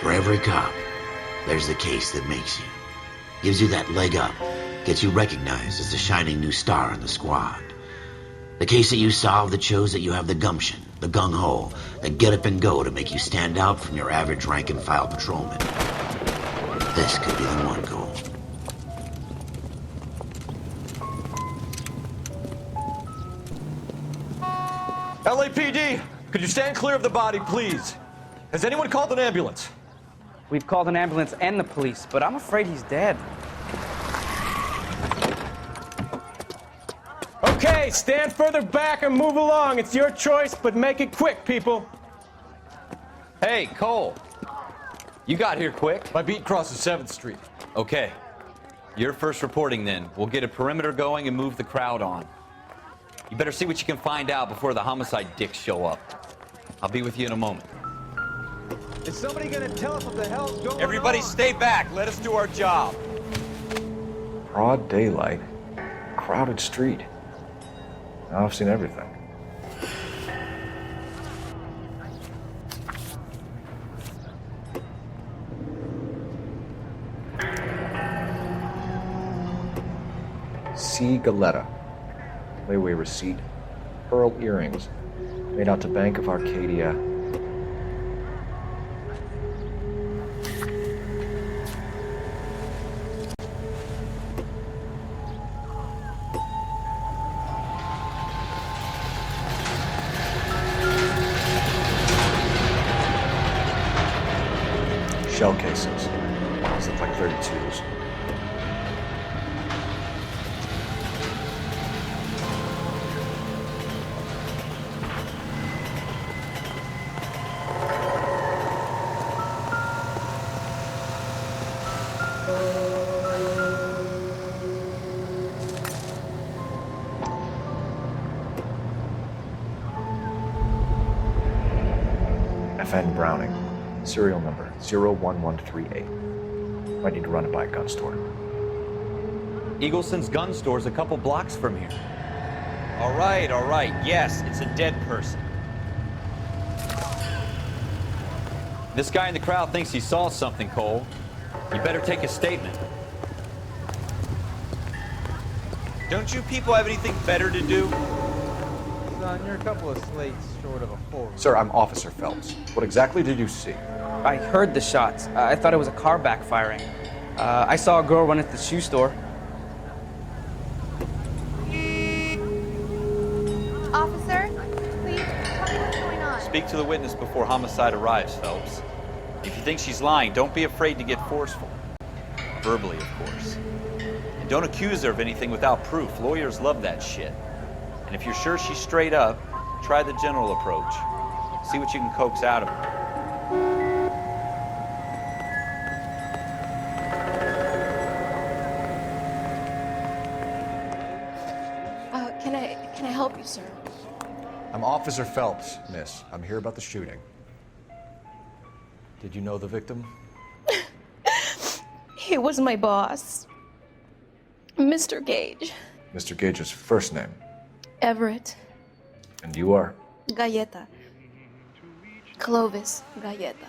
For every cop, there's the case that makes you. Gives you that leg up, gets you recognized as the shining new star in the squad. The case that you solve that shows that you have the gumption, the gung-ho, the get up and go to make you stand out from your average rank-and-file patrolman. This could be the one, Cole. LAPD, could you stand clear of the body, please? Has anyone called an ambulance? We've called an ambulance and the police, but I'm afraid he's dead. Okay, stand further back and move along. It's your choice, but make it quick, people. Hey, Cole. You got here quick. My beat crosses 7th Street. Okay. You're first reporting then. We'll get a perimeter going and move the crowd on. You better see what you can find out before the homicide dicks show up. I'll be with you in a moment. Is somebody gonna tell us what the hell's going on? Everybody stay back. Let us do our job. Broad daylight, crowded street. Now I've seen everything. C. Galletta. Layaway receipt. Pearl earrings. Made out to Bank of Arcadia. Shell casings. These look like 32s. FN Browning. Serial number 01138. Might need to run it by a gun store. Eagleson's gun store's a couple blocks from here. All right. Yes, it's a dead person. This guy in the crowd thinks he saw something, Cole. You better take a statement. Don't you people have anything better to do? Son, you're a couple of slates short of a full. Sir, I'm Officer Phelps. What exactly did you see? I heard the shots. I thought it was a car backfiring. I saw a girl run into the shoe store. Officer, please tell me what's going on. Speak to the witness before homicide arrives, Phelps. If you think she's lying, don't be afraid to get forceful. Verbally, of course. And don't accuse her of anything without proof. Lawyers love that shit. And if you're sure she's straight up, try the general approach. See what you can coax out of her. Can I help you, sir? I'm Officer Phelps, miss. I'm here about the shooting. Did you know the victim? He was my boss, Mr. Gage. Mr. Gage's first name. Everett And you are? Galletta. Clovis Galletta.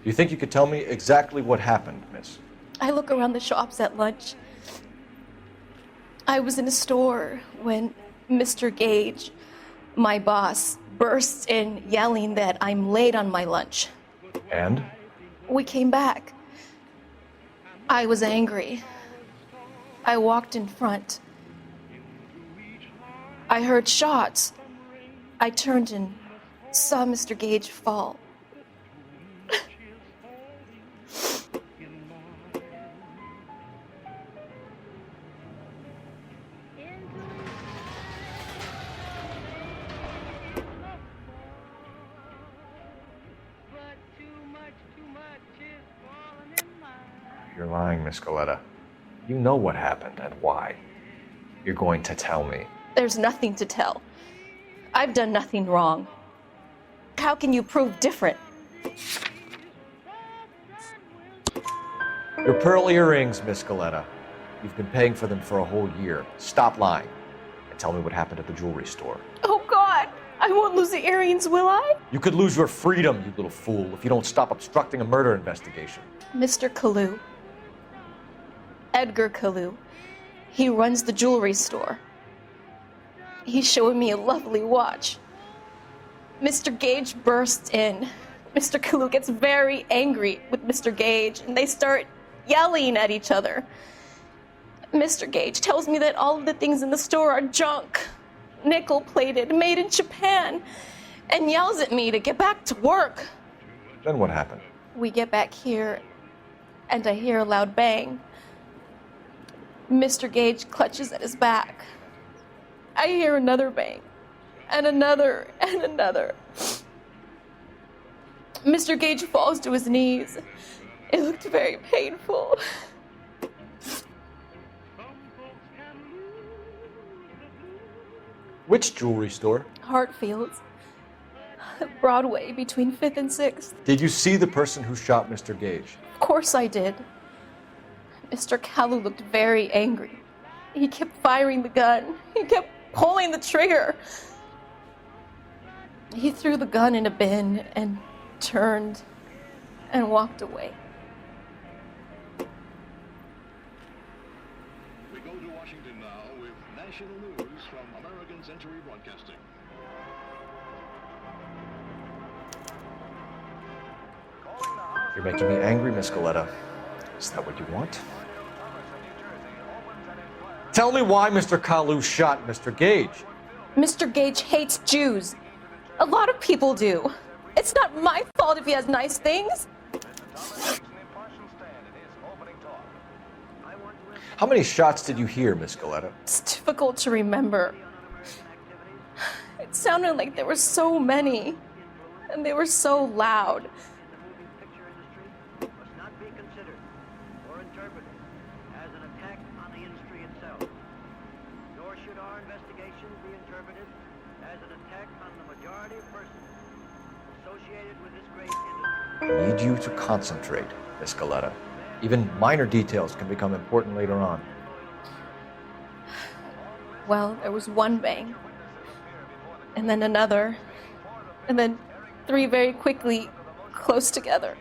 Do you think you could tell me exactly what happened, miss? I look around the shops at lunch. I was in a store when Mr. Gage, my boss, bursts in yelling that I'm late on my lunch. And? We came back. I was angry. I walked in front. I heard shots. I turned and saw Mr. Gage fall. You're lying, Miss Galletta. You know what happened and why. You're going to tell me. There's nothing to tell. I've done nothing wrong. How can you prove different? Your pearl earrings, Miss Galletta. You've been paying for them for a whole year. Stop lying and tell me what happened at the jewelry store. Oh God, I won't lose the earrings, will I? You could lose your freedom, you little fool, if you don't stop obstructing a murder investigation. Mr. Kalou. Edgar Kalou. He runs the jewelry store. He's showing me a lovely watch. Mr. Gage bursts in. Mr. Kalou gets very angry with Mr. Gage, and they start yelling at each other. Mr. Gage tells me that all of the things in the store are junk, nickel-plated, made in Japan, and yells at me to get back to work. Then what happened? We get back here, and I hear a loud bang. Mr. Gage clutches at his back. I hear another bang, and another, and another. Mr. Gage falls to his knees. It looked very painful. Which jewelry store? Hartfield. Broadway, between 5th and 6th. Did you see the person who shot Mr. Gage? Of course I did. Mr. Kalou looked very angry. He kept firing the gun. He kept pulling the trigger. He threw the gun in a bin and turned and walked away. We go to Washington now with national news from American Century Broadcasting. You're making me angry, Miss Galletta. Is that what you want? Tell me why Mr. Kalou shot Mr. Gage. Mr. Gage hates Jews. A lot of people do. It's not my fault if he has nice things. How many shots did you hear, Miss Galletta? It's difficult to remember. It sounded like there were so many, and they were so loud. I need you to concentrate, Miss Galletta. Even minor details can become important later on. Well, there was one bang, and then another, and then 3 very quickly, close together.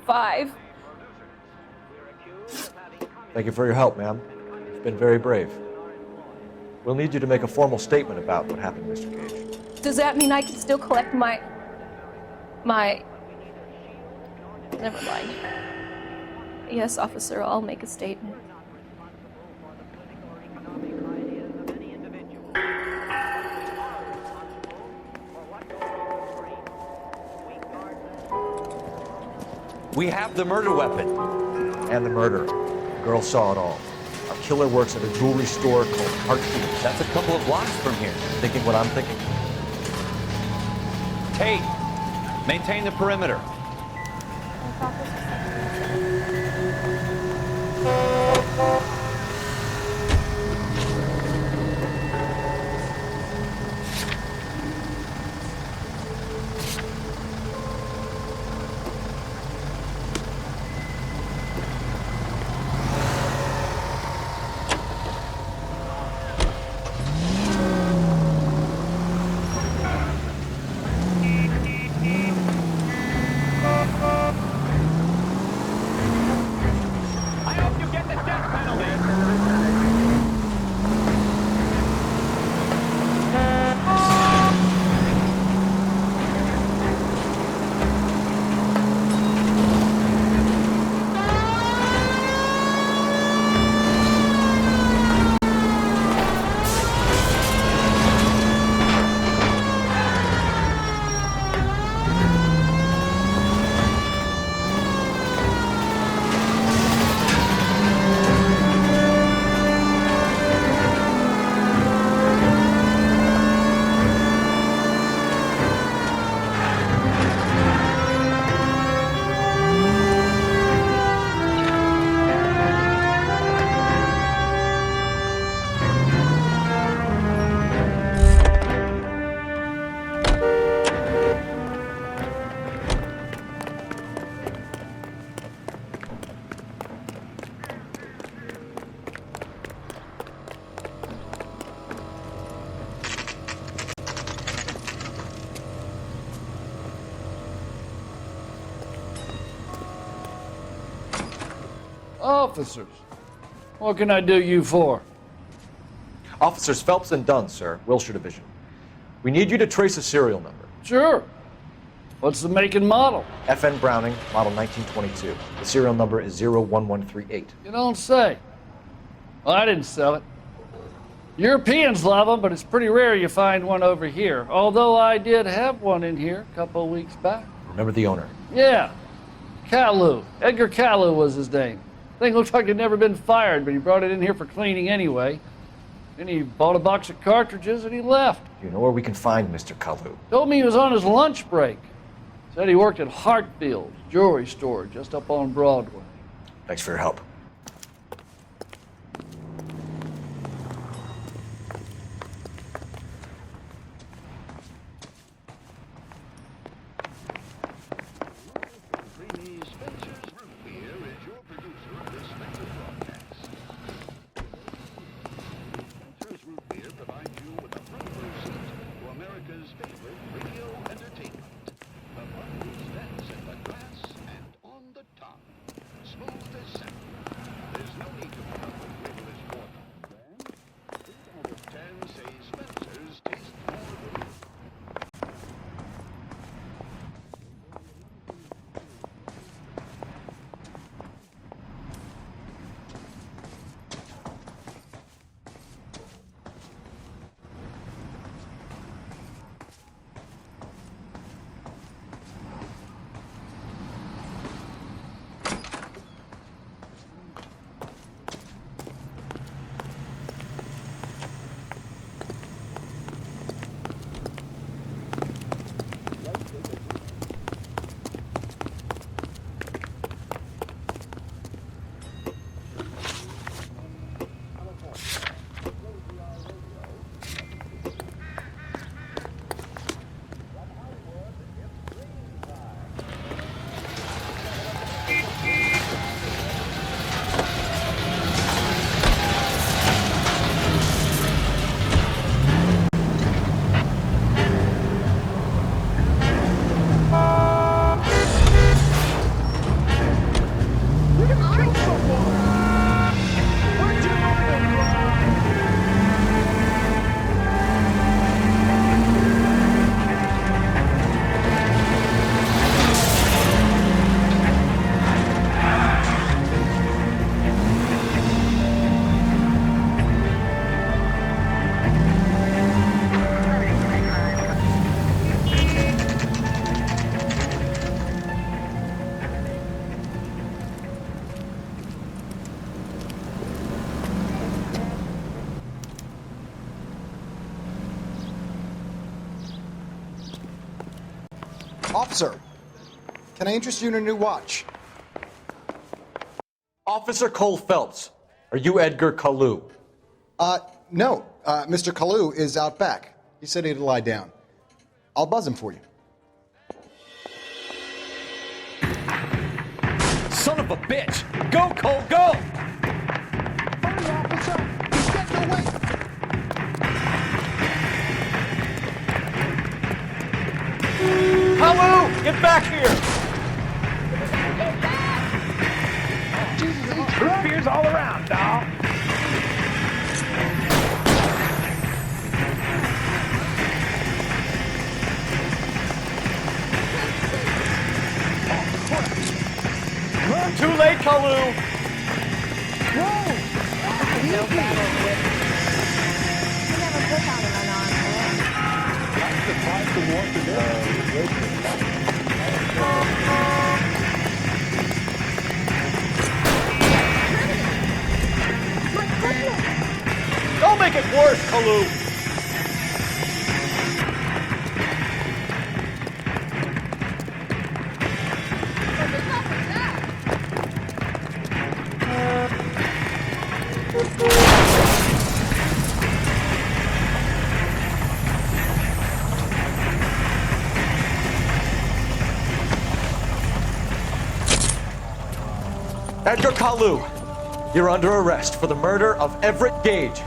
5. Thank you for your help, ma'am. You've been very brave. We'll need you to make a formal statement about what happened, Mr. Gage. Does that mean I can still collect my... Never mind. Yes, officer, I'll make a statement. We have the murder weapon. And the murder. The girl saw it all. Our killer works at a jewelry store called Hartfield. That's a couple of blocks from here. Thinking what I'm thinking? Tate, maintain the perimeter. officers. What can I do you for? Officers Phelps and Dunn, sir, Wilshire Division. We need you to trace a serial number. Sure. What's the make and model? FN Browning, model 1922. The serial number is 01138. You don't say. Well, I didn't sell it. Europeans love them, but it's pretty rare you find one over here. Although I did have one in here a couple of weeks back. Remember the owner? Yeah. Kalou. Edgar Kalou was his name. Thing looked like it'd never been fired, but he brought it in here for cleaning anyway. Then he bought a box of cartridges and he left. Do you know where we can find Mr. Kalou? Told me he was on his lunch break. Said he worked at Hartfield, jewelry store just up on Broadway. Thanks for your help. Officer, can I interest you in a new watch? Officer Cole Phelps, are you Edgar Kalou? No. Mr. Kalou is out back. He said he'd lie down. I'll buzz him for you. Son of a bitch! Go, Cole, go! Hurry, officer! He's getting away! Kalou, get back here! Root beers all around, dawg. Too late, Kalou! No battle with. You never put on an unarmed man. That's the price of what to do. Don't make it worse, Kalou! Edgar Kalou, you're under arrest for the murder of Everett Gage.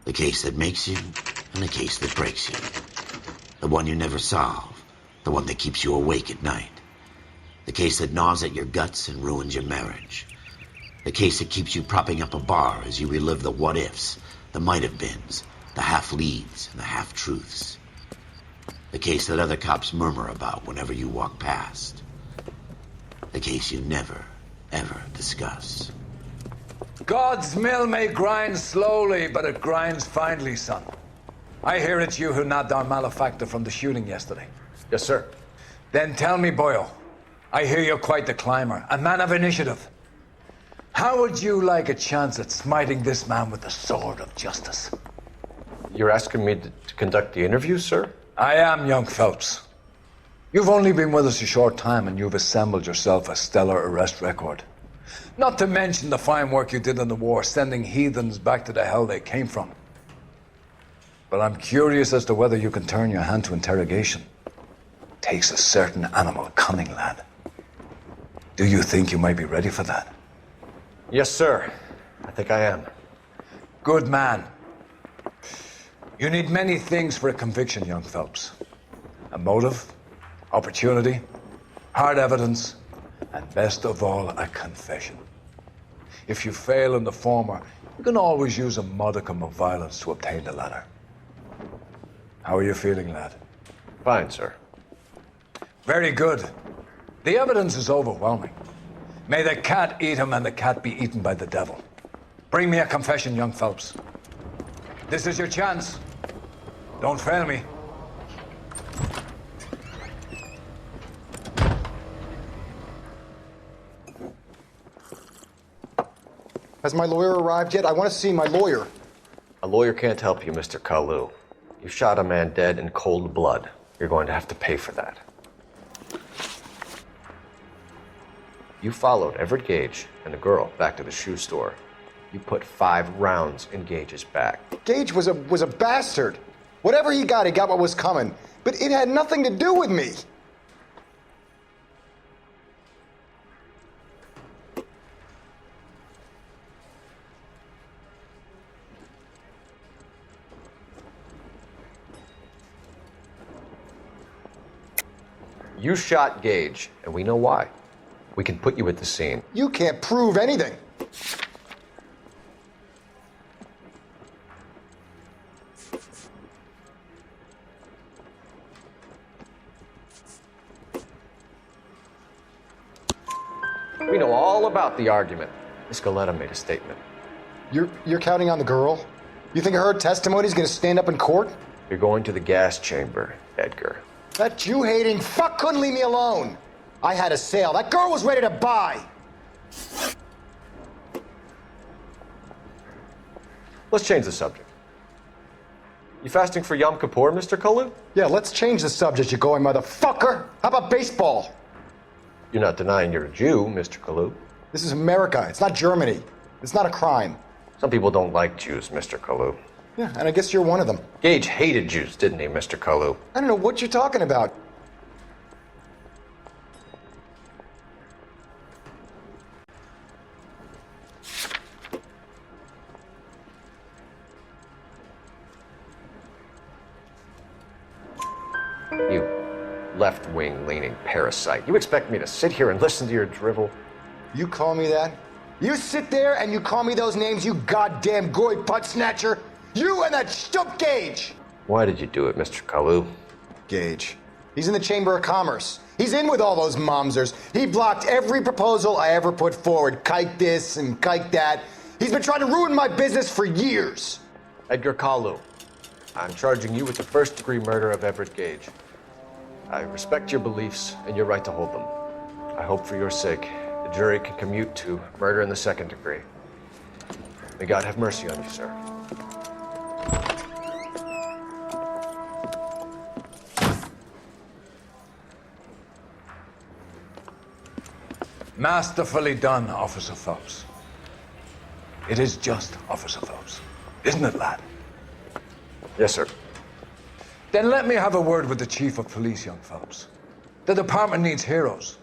The case that makes you and the case that breaks you. The one you never solve The one that keeps you awake at night. The case that gnaws at your guts and ruins your marriage. The case that keeps you propping up a bar as you relive the what-ifs, the might-have-beens, the half-leads, and the half-truths. The case that other cops murmur about whenever you walk past. The case you never, ever discuss. God's mill may grind slowly, but it grinds finely, son. I hear it's you who nabbed our malefactor from the shooting yesterday. Yes, sir. Then tell me, Boyle, I hear you're quite the climber, a man of initiative. How would you like a chance at smiting this man with the sword of justice? You're asking me to conduct the interview, sir? I am, young Phelps. You've only been with us a short time and you've assembled yourself a stellar arrest record. Not to mention the fine work you did in the war, sending heathens back to the hell they came from. But I'm curious as to whether you can turn your hand to interrogation. Takes a certain animal cunning, lad. Do you think you might be ready for that? Yes, sir. I think I am. Good man. You need many things for a conviction, young Phelps. A motive, opportunity, hard evidence, and best of all, a confession. If you fail in the former, you can always use a modicum of violence to obtain the latter. How are you feeling, lad? Fine, sir. Very good. The evidence is overwhelming. May the cat eat him and the cat be eaten by the devil. Bring me a confession, young Phelps. This is your chance. Don't fail me. Has my lawyer arrived yet? I want to see my lawyer. A lawyer can't help you, Mr. Kalou. You shot a man dead in cold blood. You're going to have to pay for that. You followed Everett Gage and the girl back to the shoe store. You put 5 rounds in Gage's back. Gage was a bastard. Whatever he got what was coming. But it had nothing to do with me. You shot Gage, and we know why. We can put you at the scene. You can't prove anything. We know all about the argument. Miss Galletta made a statement. You're counting on the girl? You think her testimony's gonna stand up in court? You're going to the gas chamber, Edgar. That Jew-hating fuck couldn't leave me alone. I had a sale. That girl was ready to buy. Let's change the subject. You fasting for Yom Kippur, Mr. Kalou? Yeah, let's change the subject, you going motherfucker. How about baseball? You're not denying you're a Jew, Mr. Kalou. This is America. It's not Germany. It's not a crime. Some people don't like Jews, Mr. Kalou. Yeah, and I guess you're one of them. Gage hated Jews, didn't he, Mr. Kalou? I don't know what you're talking about. You left-wing leaning parasite. You expect me to sit here and listen to your drivel? You call me that? You sit there and you call me those names, you goddamn goy butt snatcher? You and that stup Gage! Why did you do it, Mr. Kalou? Gage. He's in the Chamber of Commerce. He's in with all those momsers. He blocked every proposal I ever put forward. Kike this and kike that. He's been trying to ruin my business for years. Edgar Kalou, I'm charging you with the first-degree murder of Everett Gage. I respect your beliefs and your right to hold them. I hope for your sake the jury can commute to murder in the second degree. May God have mercy on you, sir. Masterfully done, Officer Phelps. It is just, Officer Phelps. Isn't it, lad? Yes, sir. Then let me have a word with the Chief of Police, young Phelps. The department needs heroes.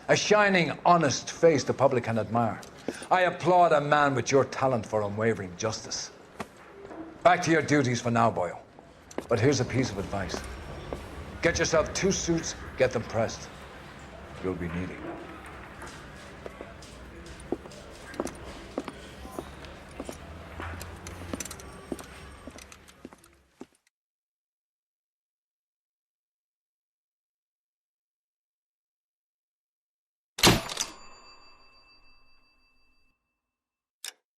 A shining, honest face the public can admire. I applaud a man with your talent for unwavering justice. Back to your duties for now, Boyle. But here's a piece of advice. Get yourself 2 suits, get them pressed. You'll be needing them.